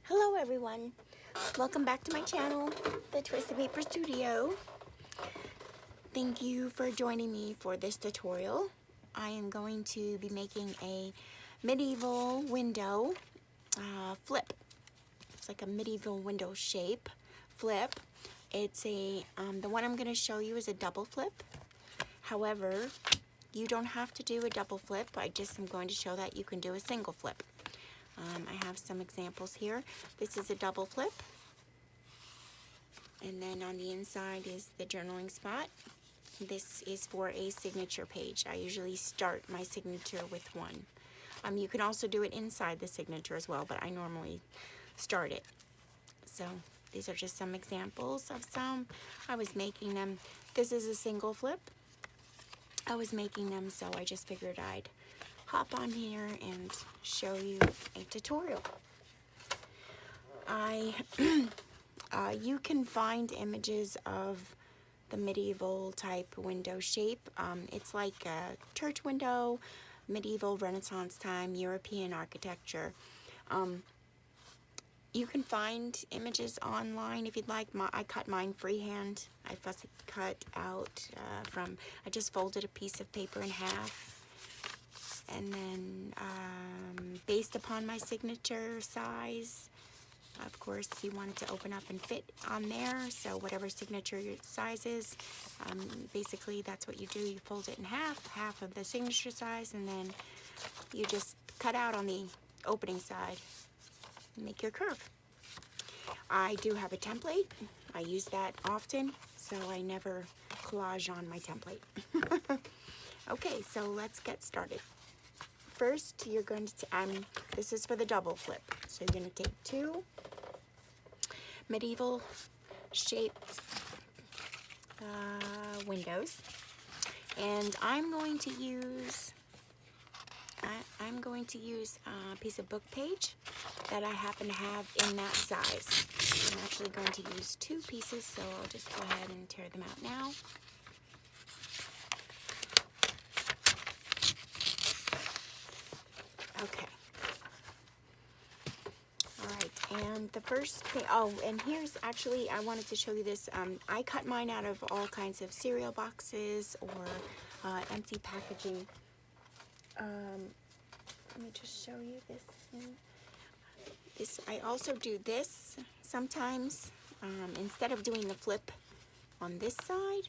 Hello everyone, welcome back to my channel, the Twisted Paper Studio. Thank you for joining me for this tutorial. I am going to be making a medieval window flip. It's like a medieval window shape flip. It's a the one I'm going to show you is a double flip. However, you don't have to do a double flip. I just am going to show that you can do a single flip. I have some examples here. This is a double flip. And then on the inside is the journaling spot. This is for a signature page. I usually start my signature with one. You can also do it inside the signature as well, but I normally start it. So these are just some examples of some. I was making them. This is a single flip. I was making them, so I just figured I'd hop on here and show you a tutorial. You can find images of the medieval type window shape. It's like a church window, medieval Renaissance time, European architecture. You can find images online if you'd like. I cut mine freehand. I fussy cut out I just folded a piece of paper in half. And then based upon my signature size, of course you want it to open up and fit on there, so whatever signature size is, basically that's what you do. You fold it in half of the signature size, and then you just cut out on the opening side and make your curve. I do have a template. I use that often, so I never collage on my template. Okay, so let's get started. First, you're going to, this is for the double flip. So you're going to take two medieval shaped windows, and I'm going to use a piece of book page that I happen to have in that size. I'm actually going to use two pieces, so I'll just go ahead and tear them out now. Okay. Alright, and the first thing, and here's actually, I wanted to show you this. I cut mine out of all kinds of cereal boxes or empty packaging. Let me just show you this. I also do this sometimes. Instead of doing the flip on this side,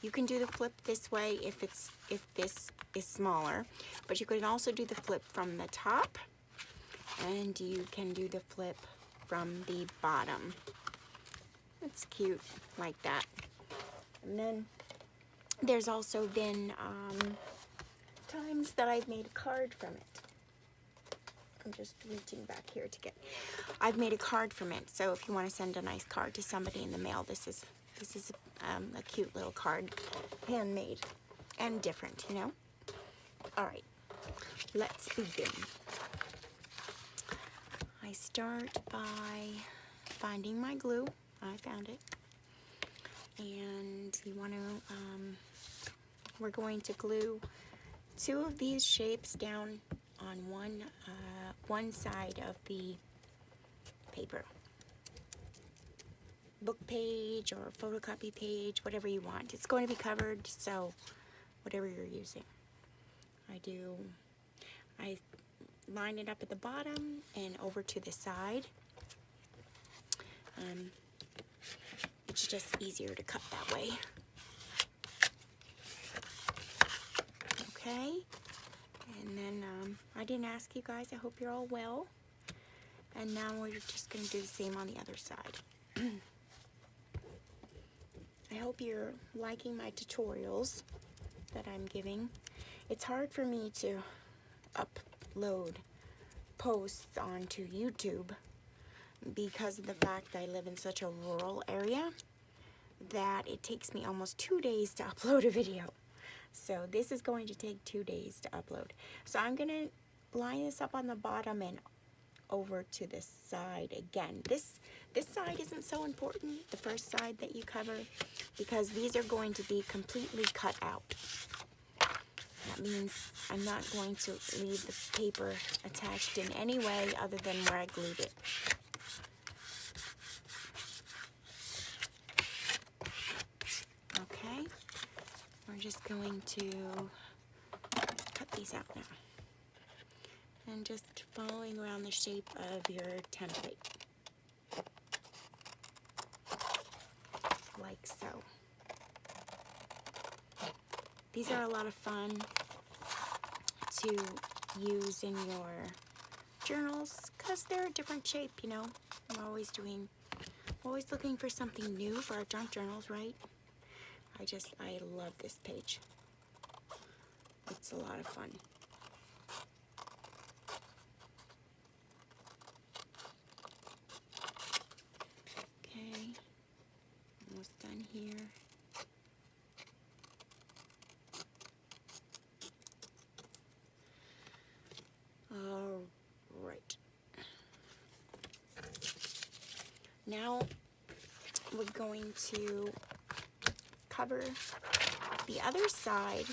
you can do the flip this way if this is smaller, but you can also do the flip from the top, and you can do the flip from the bottom. It's cute like that. And then there's also been times that I've made a card from it. I'm just reaching back here to get. I've made a card from it, so if you want to send a nice card to somebody in the mail, this is a cute little card, handmade and different, you know. All right, let's begin. I start by finding my glue. I found it, and you want to. We're going to glue two of these shapes down on one side of the paper. Book page or photocopy page, whatever you want. It's going to be covered, so whatever you're using. I line it up at the bottom and over to the side. It's just easier to cut that way. Okay, and then I didn't ask you guys, I hope you're all well. And now we're just going to do the same on the other side. I hope you're liking my tutorials that I'm giving. It's hard for me to upload posts onto YouTube because of the fact I live in such a rural area that it takes me almost 2 days to upload a video. So this is going to take 2 days to upload. So I'm going to line this up on the bottom and over to this side again. This side isn't so important, the first side that you cover, because these are going to be completely cut out. That means I'm not going to leave the paper attached in any way other than where I glued it. Okay, we're just going to cut these out now. And just following around the shape of your template. Like so. These are a lot of fun to use in your journals because they're a different shape, you know. I'm always looking for something new for our junk journals, right? I love this page. It's a lot of fun. Okay, almost done here. All right. Now we're going to cover the other side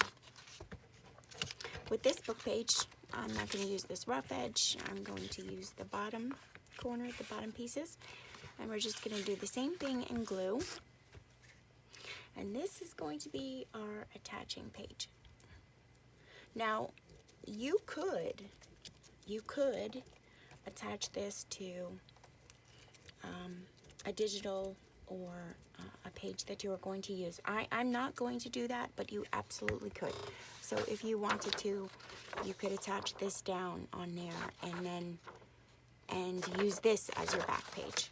with this book page. I'm not going to use this rough edge. I'm going to use the bottom corner, the bottom pieces. And we're just going to do the same thing in glue. And this is going to be our attaching page. Now, you could attach this to a digital or a page that you are going to use. I'm not going to do that, but you absolutely could. So if you wanted to, you could attach this down on there and use this as your back page.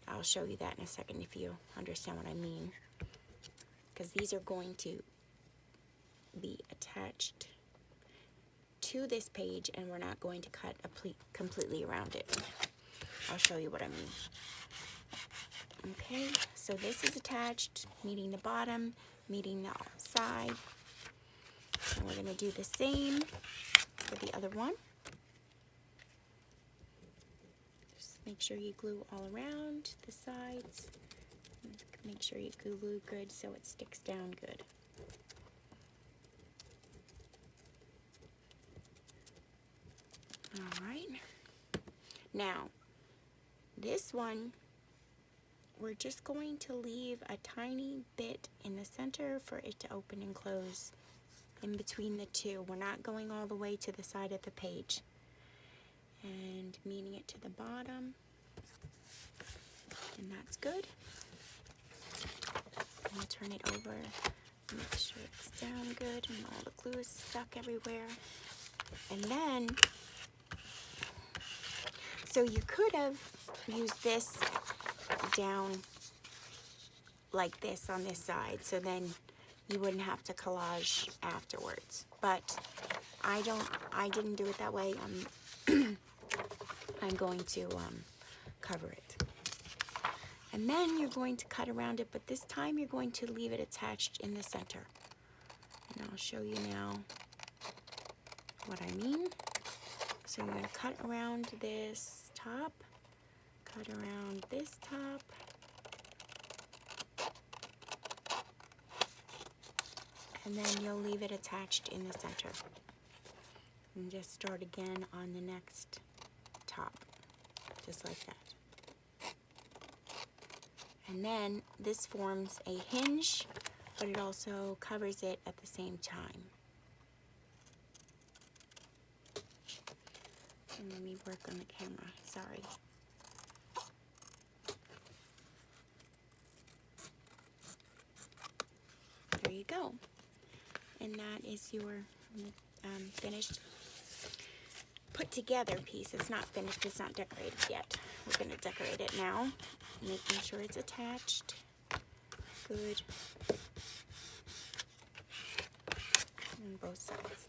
I'll show you that in a second if you understand what I mean. Because these are going to be attached to this page and we're not going to cut completely around it. I'll show you what I mean. Okay, so this is attached, meeting the bottom, meeting the side. And we're going to do the same for the other one. Just make sure you glue all around the sides. Make sure you glue good so it sticks down good. All right. Now, this one, we're just going to leave a tiny bit in the center for it to open and close in between the two. We're not going all the way to the side of the page. And meeting it to the bottom. And that's good. I'm going to turn it over, make sure it's down good and all the glue is stuck everywhere. And then, so you could have used this down like this on this side, so then you wouldn't have to collage afterwards. But I didn't do it that way. I'm going to cover it. And then you're going to cut around it, but this time you're going to leave it attached in the center. And I'll show you now what I mean. So you're going to cut around this top, cut around this top, and then you'll leave it attached in the center. And just start again on the next top, just like that. And then this forms a hinge, but it also covers it at the same time. And let me work on the camera, sorry. There you go. And that is your finished put together piece. It's not finished, it's not decorated yet. We're going to decorate it now, making sure it's attached good on both sides.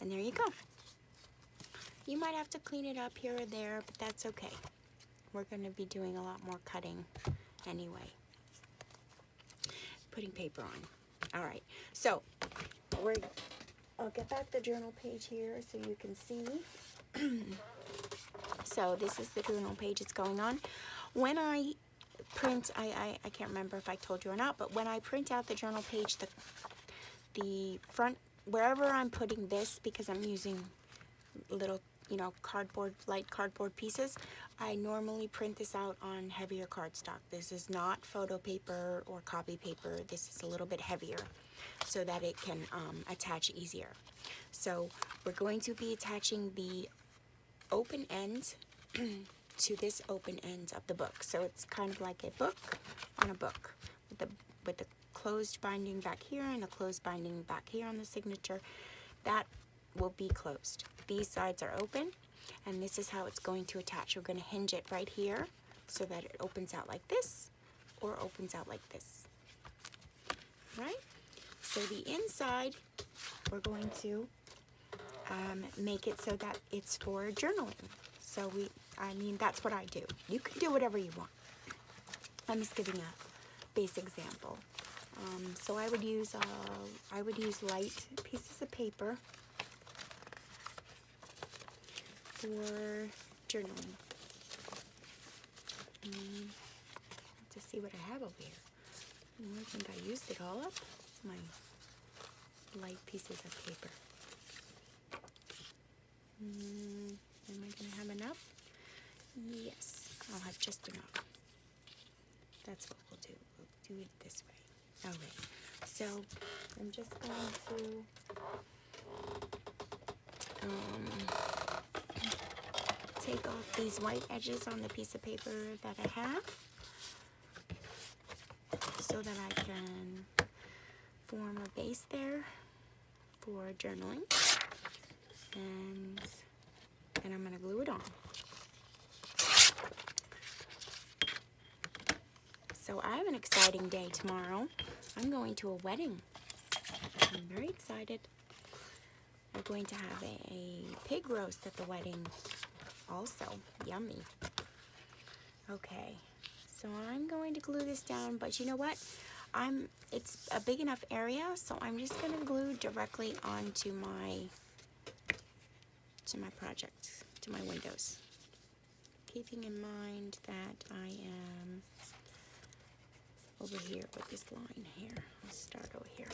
And there you go. You might have to clean it up here or there, but that's okay. We're going to be doing a lot more cutting anyway. Putting paper on. All right, so I'll get back the journal page here so you can see. So this is the journal page it's going on. When I print, I can't remember if I told you or not, but when I print out the journal page, the front wherever I'm putting this, because I'm using little, you know, light cardboard pieces, I normally print this out on heavier cardstock. This is not photo paper or copy paper. This is a little bit heavier so that it can attach easier. So we're going to be attaching the open end to this open end of the book. So it's kind of like a book on a book with the closed binding back here and the closed binding back here on the signature. That will be closed. These sides are open, and this is how it's going to attach. We're going to hinge it right here so that it opens out like this or opens out like this. Right? So the inside, we're going to make it so that it's for journaling. So I mean, that's what I do. You can do whatever you want. I'm just giving a base example. So I would use light pieces of paper for journaling. To see what I have over here. I think I used it all up. My light pieces of paper. Am I going to have enough? Yes, I'll have just enough. That's what we'll do. We'll do it this way. Alright, so I'm just going to take off these white edges on the piece of paper that I have so that I can form a base there for journaling. And then I'm going to glue it on. So I have an exciting day tomorrow. I'm going to a wedding. I'm very excited. We're going to have a pig roast at the wedding also. Yummy. Okay, so I'm going to glue this down, but you know what? It's a big enough area, so I'm just going to glue directly onto my project, to my windows. Keeping in mind that I am over here with this line here. I'll start over here.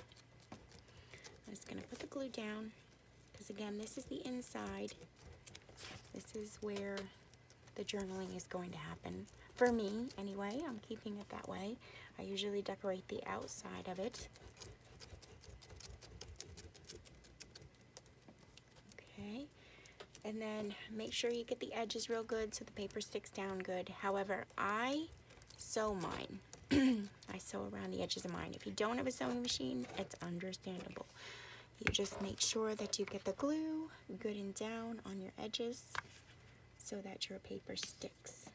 I'm just going to put the glue down because again, this is the inside. This is where the journaling is going to happen. For me, anyway, I'm keeping it that way. I usually decorate the outside of it. Okay. And then make sure you get the edges real good so the paper sticks down good. However, I sew mine. I sew around the edges of mine. If you don't have a sewing machine, it's understandable. You just make sure that you get the glue good and down on your edges so that your paper sticks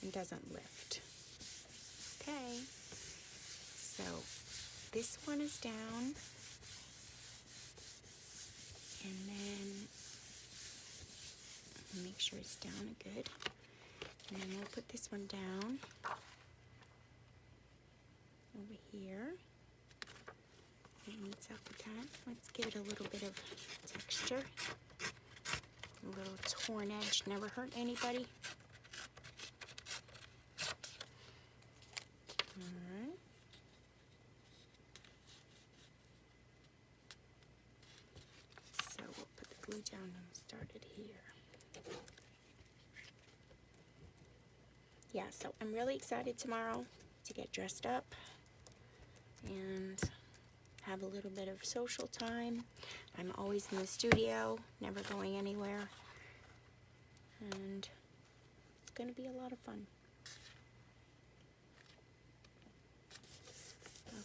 and doesn't lift. Okay, so this one is down, and then make sure it's down good, and then we'll put this one down over here. It meets up with that. Let's give it a little bit of texture. A little torn edge never hurt anybody. Alright. So we'll put the glue down and start it here. Yeah, so I'm really excited tomorrow to get dressed up and have a little bit of social time. I'm always in the studio, never going anywhere, and it's going to be a lot of fun.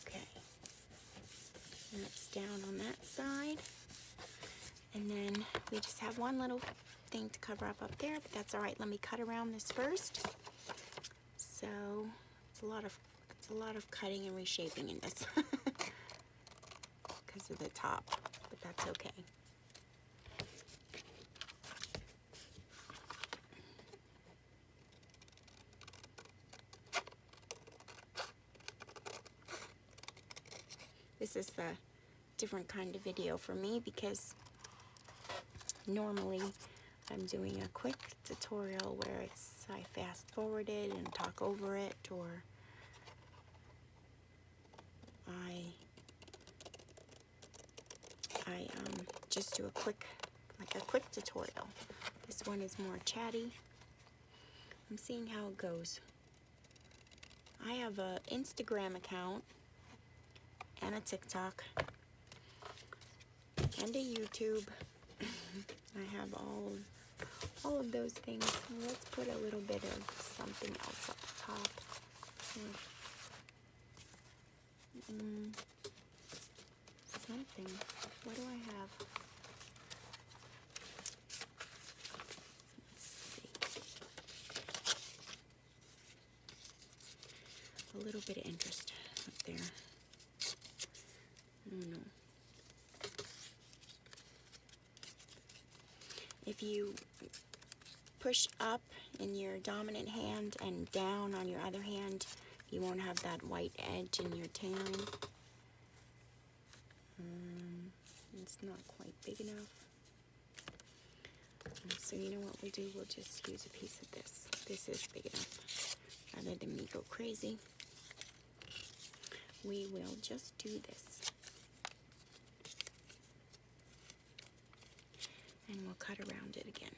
Okay, that's down on that side, and then we just have one little thing to cover up there, but that's all right. Let me cut around this first. So it's a lot of cutting and reshaping in this. Because of the top, but that's okay. This is the different kind of video for me because normally I'm doing a quick tutorial where I fast forward it and talk over it, or I I just do a quick tutorial. This one is more chatty. I'm seeing how it goes. I have an Instagram account and a TikTok and a YouTube. I have all of those things. Let's put a little bit of something else up top. Something. What do I have? Let's see. A little bit of interest up there. I don't know. If you push up in your dominant hand and down on your other hand, you won't have that white edge in your tailoring. It's not quite big enough. So you know what we'll do? We'll just use a piece of this. This is big enough. Rather than me go crazy, we will just do this. And we'll cut around it again.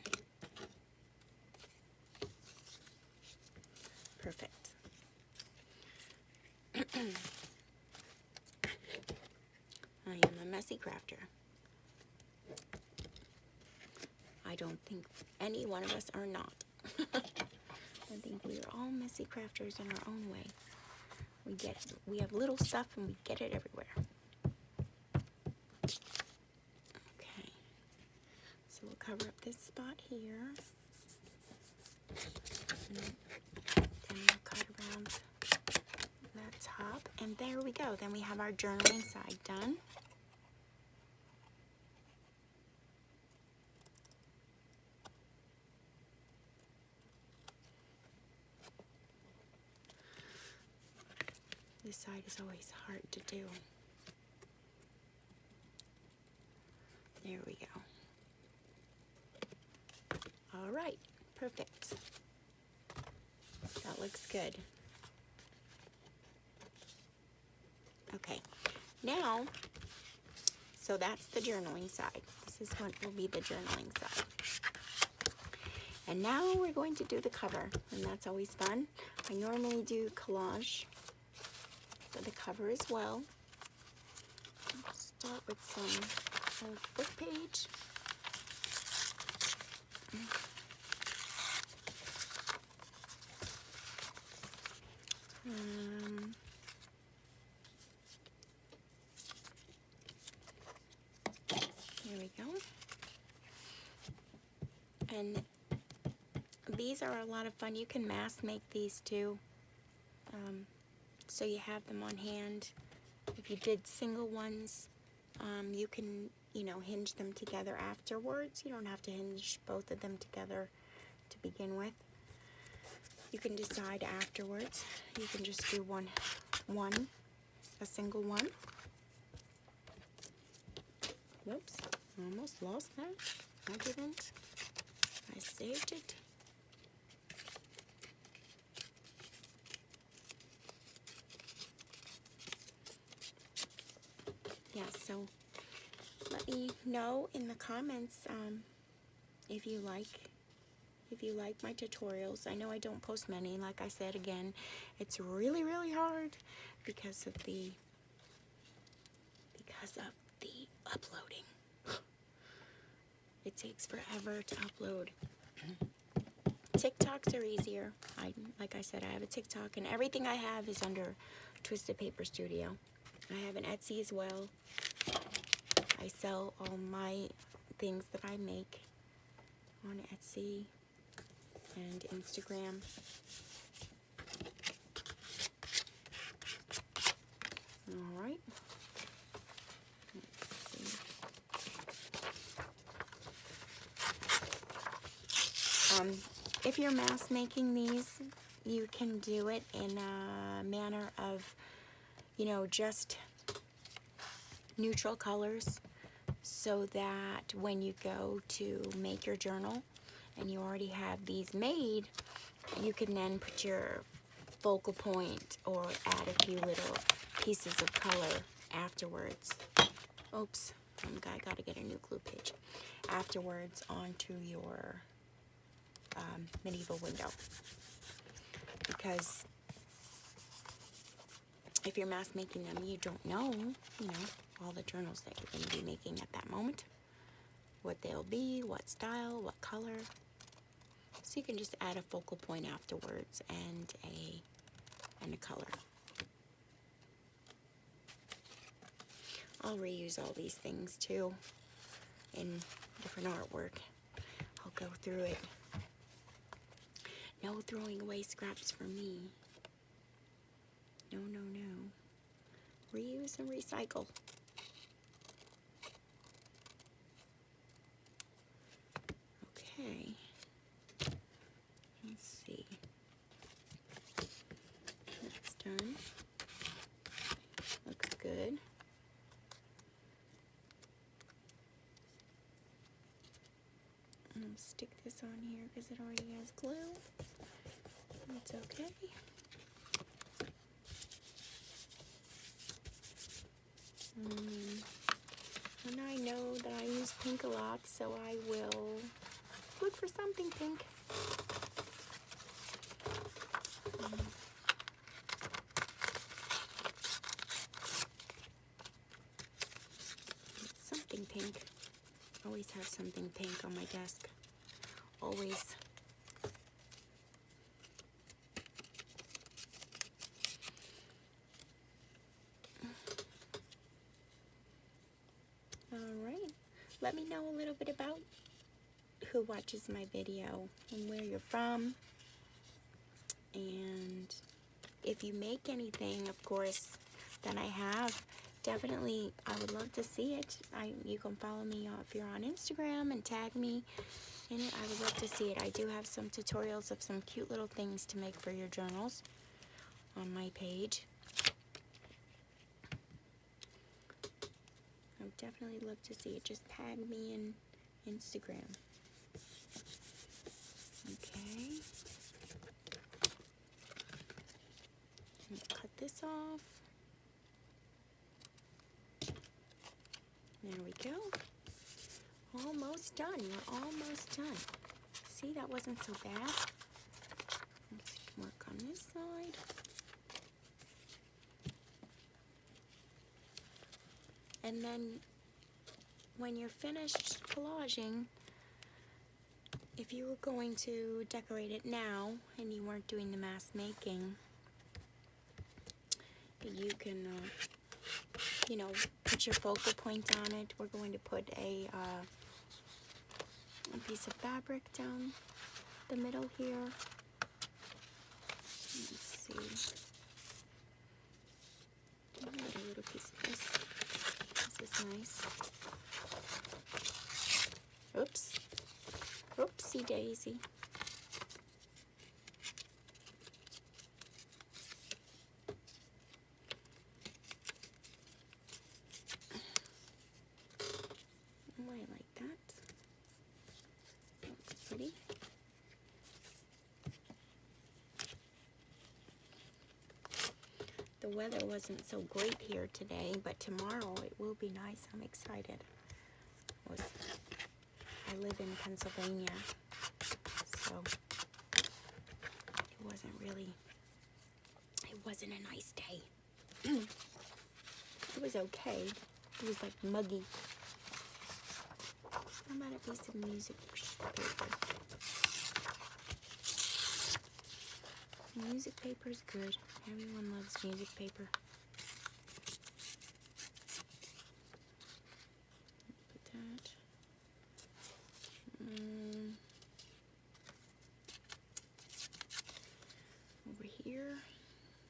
Perfect. I am a messy crafter. I don't think any one of us are not. I think we are all messy crafters in our own way. We have little stuff and we get it everywhere. Okay. So we'll cover up this spot here. And then we'll cut around that top. And there we go. Then we have our journaling side done. This side is always hard to do. There we go. All right, perfect. That looks good. Okay, now, so that's the journaling side. This is what will be the journaling side. And now we're going to do the cover, and that's always fun. I normally do collage for the cover as well. Let's start with some book page. There we go. And these are a lot of fun. You can mass make these too. So you have them on hand. If you did single ones, you can, hinge them together afterwards. You don't have to hinge both of them together to begin with. You can decide afterwards. You can just do a single one. Whoops, I almost lost that. I didn't. I saved it. Yeah, so let me know in the comments if you like my tutorials. I know I don't post many. Like I said again, it's really, really hard because of the uploading. It takes forever to upload. TikToks are easier. Like I said, I have a TikTok, and everything I have is under Twisted Paper Studio. I have an Etsy as well. I sell all my things that I make on Etsy and Instagram. All right. Let's see. If you're mass making these, you can do it in a manner of, just neutral colors, so that when you go to make your journal and you already have these made, you can then put your focal point or add a few little pieces of color afterwards. Oops, I gotta get a new glue page. Afterwards, onto your medieval window. Because if you're mass making them, you don't know, all the journals that you're going to be making at that moment. What they'll be, what style, what color. So you can just add a focal point afterwards and a color. I'll reuse all these things too in different artwork. I'll go through it. No throwing away scraps for me. No, no, no. Reuse and recycle. Okay. Let's see. That's done. Looks good. I'll stick this on here because it already has glue. That's okay. And I know that I use pink a lot, so I will look for something pink. Something pink. Always have something pink on my desk. Always. Alright. Let me know a little bit about who watches my video and where you're from. And if you make anything, of course, that I have, definitely, I would love to see it. You can follow me if you're on Instagram and tag me in it. I would love to see it. I do have some tutorials of some cute little things to make for your journals on my page. I would definitely love to see it. Just tag me in Instagram. Okay. Cut this off. There we go. Almost done. We're almost done. See, that wasn't so bad. Let's work on this side. And then when you're finished collaging, if you were going to decorate it now and you weren't doing the mass making, you can put your focal point on it. We're going to put a piece of fabric down the middle here. Let's see. A little piece of this. This is nice. Oops. Oopsie daisy. I like that. That's pretty. The weather wasn't so great here today, but tomorrow it will be nice. I'm excited. I live in Pennsylvania, so it wasn't a nice day. It was okay. It was like muggy. How about a piece of music paper? Music paper is good. Everyone loves music paper. Put that. Over here,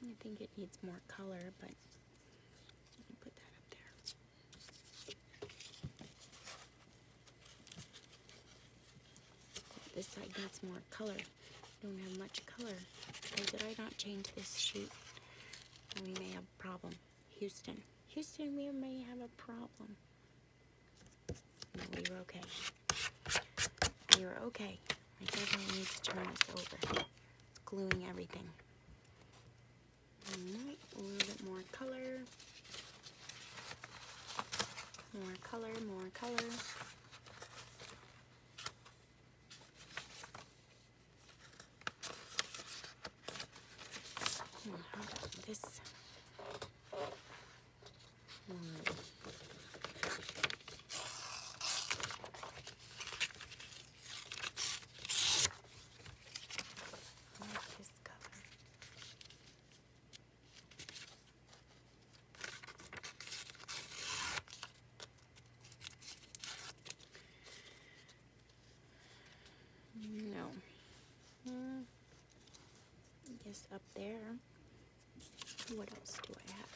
I think it needs more color, but I'll put that up there. This side needs more color. Don't have much color. Or did I not change this sheet? We may have a problem. Houston, we may have a problem. No, we were okay. We were okay. I definitely need to turn this over. It's gluing everything. Alright, a little bit more color. More color, more color. How about this? I like this color. No. Yes, up there. What else do I have?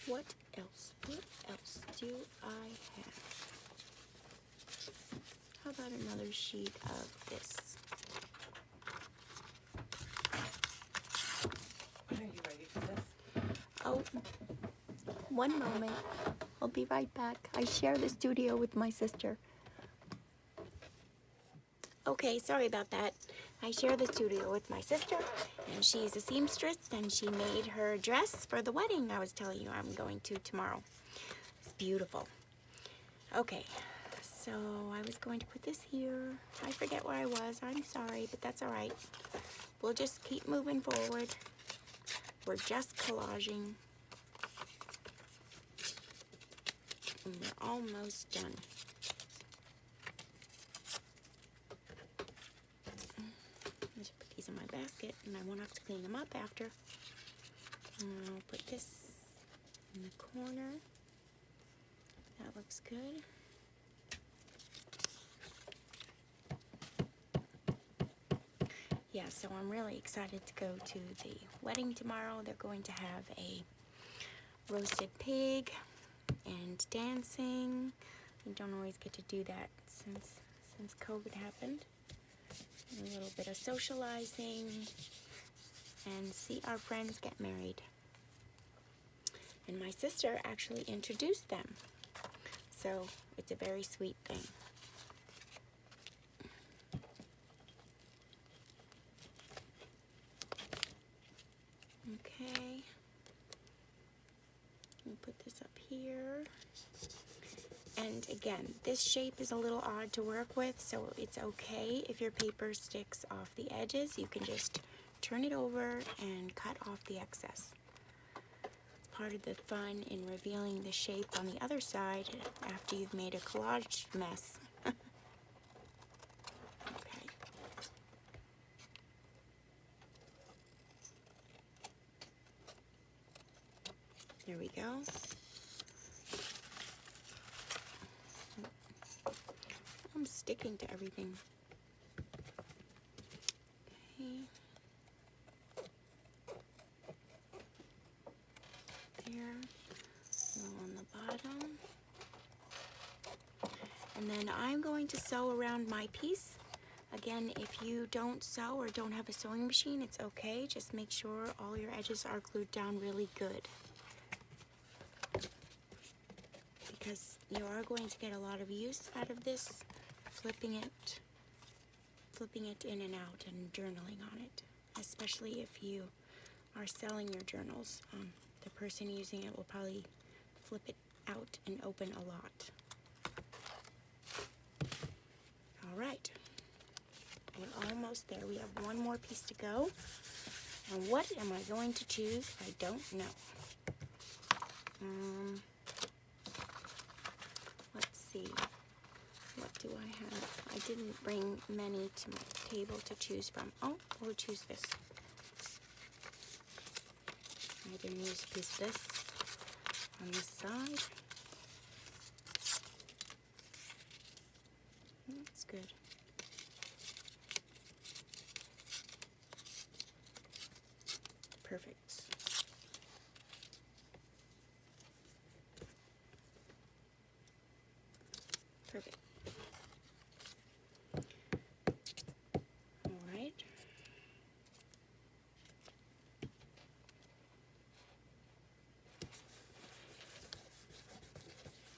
What else? What else do I have? How about another sheet of this? Are you ready for this? Oh, one moment. I'll be right back. I share the studio with my sister. Okay, sorry about that. I share the studio with my sister, and she's a seamstress, and she made her dress for the wedding I was telling you I'm going to tomorrow. It's beautiful. Okay, so I was going to put this here. I forget where I was. I'm sorry, but that's all right. We'll just keep moving forward. We're just collaging. And we're almost done. I should put these in my basket, and I won't have to clean them up after. I'll put this in the corner. That looks good. Yeah, so I'm really excited to go to the wedding tomorrow. They're going to have a roasted pig and dancing. We don't always get to do that since COVID happened. A little bit of socializing and see our friends get married. And my sister actually introduced them, so it's a very sweet thing. Okay, let me put this up here. And again, this shape is a little odd to work with, so it's okay if your paper sticks off the edges. You can just turn it over and cut off the excess. Part of the fun in revealing the shape on the other side after you've made a collage mess. Okay. There we go. I'm sticking to everything. Okay. There. On the bottom. And then I'm going to sew around my piece. Again, if you don't sew or don't have a sewing machine, it's okay. Just make sure all your edges are glued down really good, because you are going to get a lot of use out of this, flipping it in and out and journaling on it, especially if you are selling your journals. The person using it will probably flip it out and open a lot. All right, we're almost there. We have one more piece to go. And what am I going to choose? I don't know. Let's see. What do I have? I didn't bring many to my table to choose from. Oh, we'll choose this. I can use a piece of this on this side. That's good. Perfect. Perfect. All right.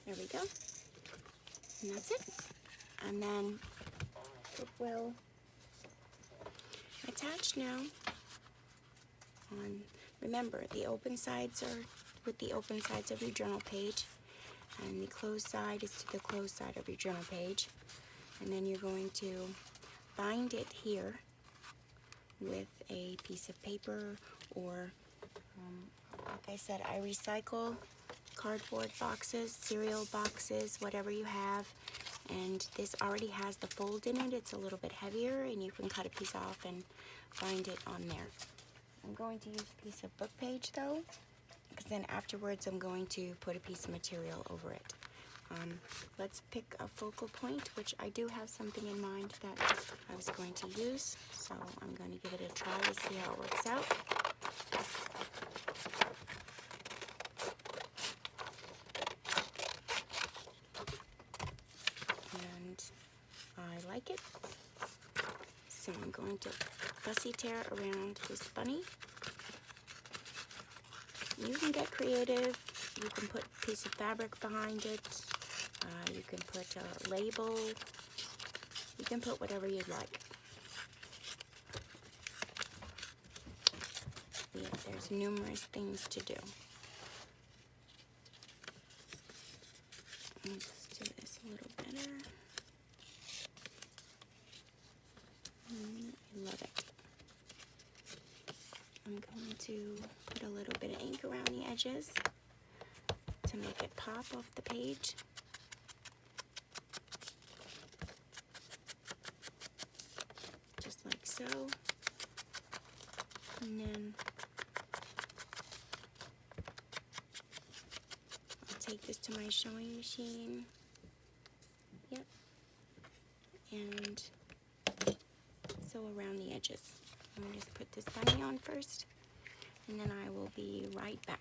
There we go. And that's it. And then it will attach now on remember, the open sides are with the open sides of your journal page, and the closed side is to the closed side of your journal page. And then you're going to bind it here with a piece of paper, or like I said, I recycle cardboard boxes, cereal boxes, whatever you have. And this already has the fold in it. It's a little bit heavier, and you can cut a piece off and bind it on there. I'm going to use a piece of book page though, because then afterwards I'm going to put a piece of material over it. Let's pick a focal point, which I do have something in mind that I was going to use, so I'm going to give it a try to see how it works out. And I like it, so I'm going to fussy tear around this bunny. You can get creative. You can put a piece of fabric behind it. You can put a label. You can put whatever you'd like. Yeah, there's numerous things to do. Let's do this a little better. I love it. I'm going to put a little bit of ink around the edges to make it pop off the page. Just like so. And then I'll take this to my sewing machine. Yep. And sew around the edges. I'm going to just put this bunny on first, and then I will be right back.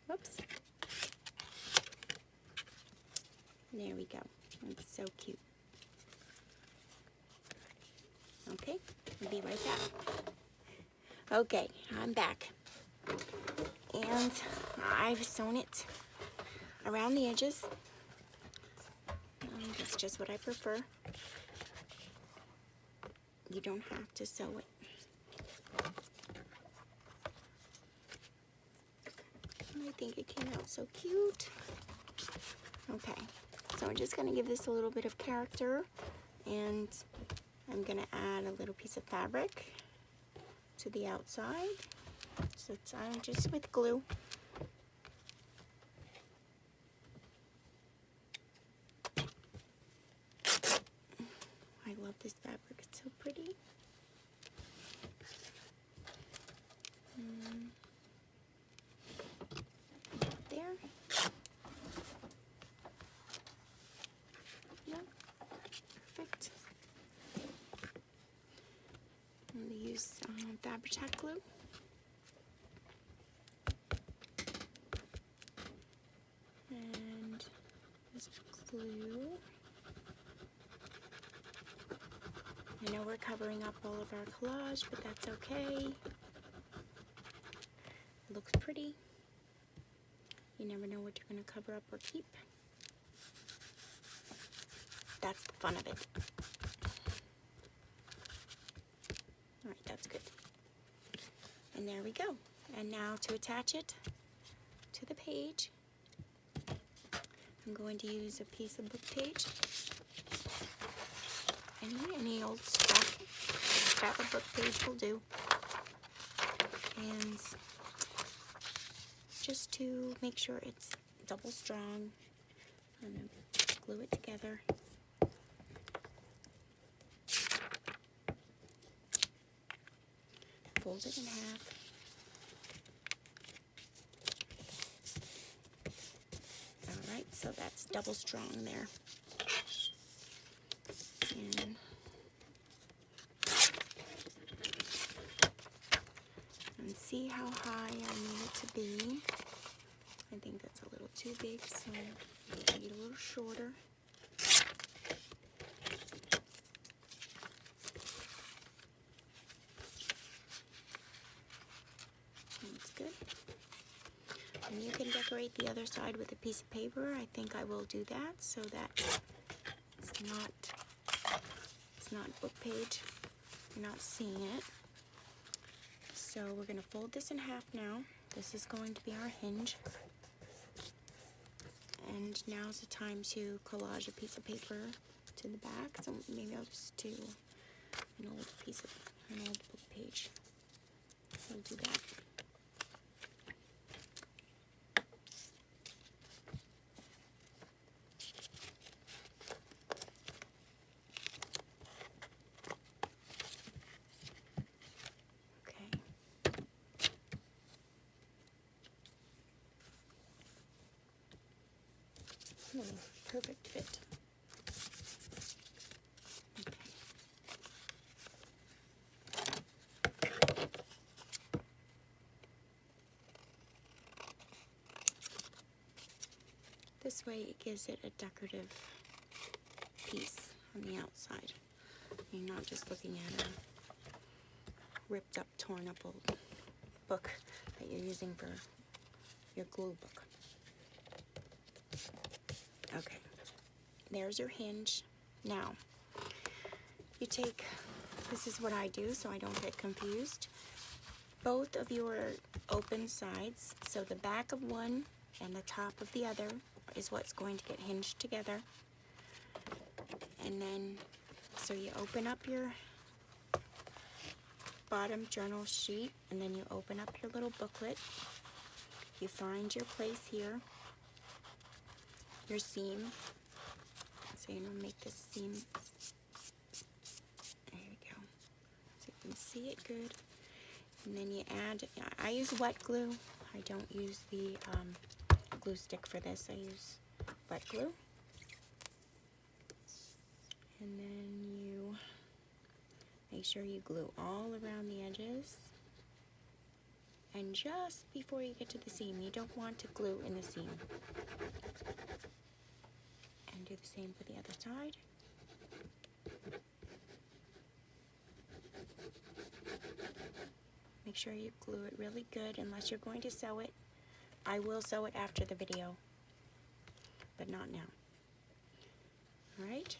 Whoops. There we go. It's so cute. Okay, I'll be right back. Okay, I'm back. And I've sewn it around the edges. That's just what I prefer. You don't have to sew it. I think it came out so cute. Okay, so I'm just going to give this a little bit of character, and I'm going to add a little piece of fabric to the outside. So it's just with glue. I love this fabric, it's so pretty. There. Yep, perfect. I'm going to use Fabri-Tac glue. And this glue. I know we're covering up all of our collage, but that's okay. It looks pretty. You never know what you're going to cover up or keep. That's the fun of it. Alright, that's good. And there we go. And now to attach it to the page, I'm going to use a piece of book page. Any old scrap of book page will do. And just to make sure it's double strong, I'm going to glue it together. Fold it in half. Alright, so that's double strong there. And see how high I need it to be. I think that's a little too big, so I need a little shorter. That's good. decorate the other side with a piece of paper, I think I will do that so that it's not book page. You're not seeing it. So we're going to fold this in half now. This is going to be our hinge. And now's the time to collage a piece of paper to the back. So maybe I'll just do an old book page. We'll do that. Perfect fit. Okay. This way it gives it a decorative piece on the outside. You're not just looking at a ripped up, torn up old book that you're using for your glue book. Okay, there's your hinge. Now, you take, this is what I do so I don't get confused, both of your open sides, so the back of one and the top of the other is what's going to get hinged together. And then, so you open up your bottom journal sheet, and then you open up your little booklet. You find your place here, your seam. So you're going to make this seam. There you go. So you can see it good. And then you add, I use wet glue. I don't use the glue stick for this. I use wet glue. And then you make sure you glue all around the edges. And just before you get to the seam, you don't want to glue in the seam. And do the same for the other side. Make sure you glue it really good unless you're going to sew it. I will sew it after the video, but not now. Alright,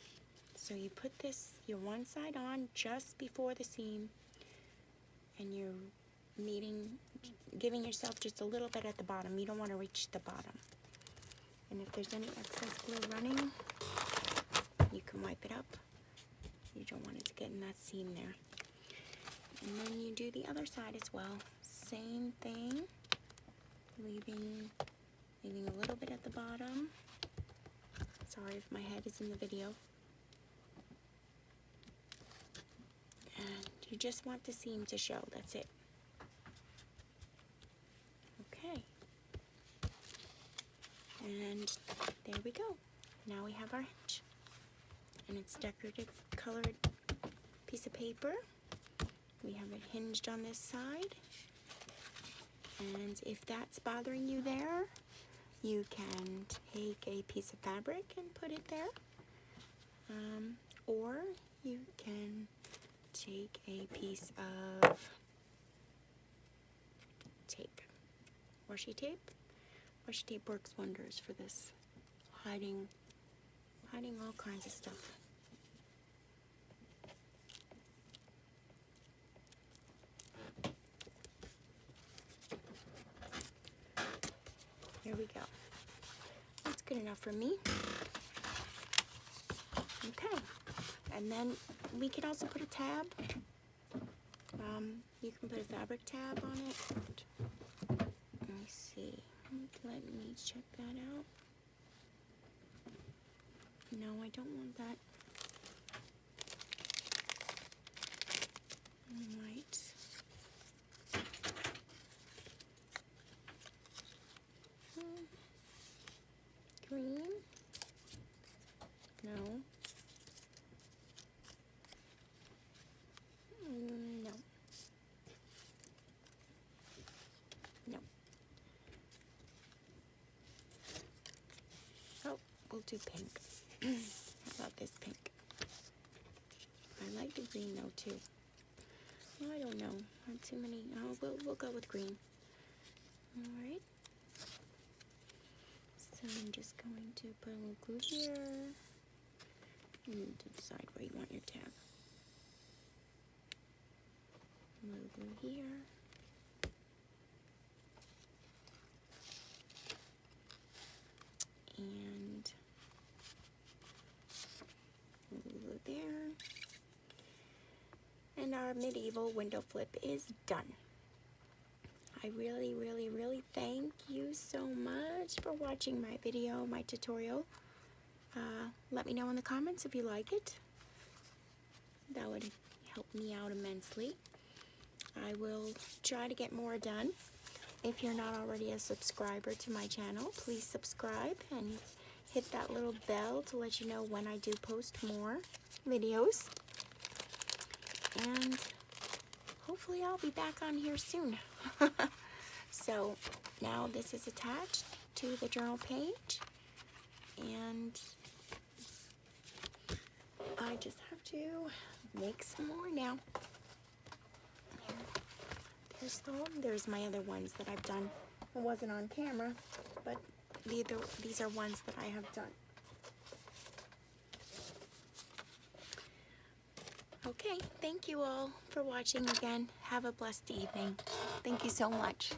so you put this, your one side on just before the seam, and you're giving yourself just a little bit at the bottom. You don't want to reach the bottom. And if there's any excess glue running, you can wipe it up. You don't want it to get in that seam there. And then you do the other side as well. Same thing, leaving a little bit at the bottom. Sorry if my head is in the video. And you just want the seam to show, that's it. Okay. And there we go. Now we have our hinge. And it's decorative colored piece of paper. We have it hinged on this side. And if that's bothering you there, you can take a piece of fabric and put it there. Or you can take a piece of tape. Washi tape. Washi tape works wonders for this. Hiding all kinds of stuff. Here we go. That's good enough for me. Okay. And then we could also put a tab. You can put a fabric tab on it. Let me see. Let me check that out. No, I don't want that. Right. Green? No. No. No. Oh, we'll do pink. How about this pink? I like the green though too. Oh, I don't know. Not too many. Oh, we'll go with green. All right. So I'm just going to put a little glue here. And decide where you want your tab. A little glue here. And a little glue there. And our medieval window flip is done. I really, really, really thank you so much for watching my video, my tutorial. Let me know in the comments if you like it. That would help me out immensely. I will try to get more done. If you're not already a subscriber to my channel, please subscribe and hit that little bell to let you know when I do post more videos. And hopefully I'll be back on here soon. So now this is attached to the journal page, and I just have to make some more now. There's my other ones that I've done. It wasn't on camera, but these are ones that I have done. Okay, thank you all for watching again. Have a blessed evening. Thank you so much.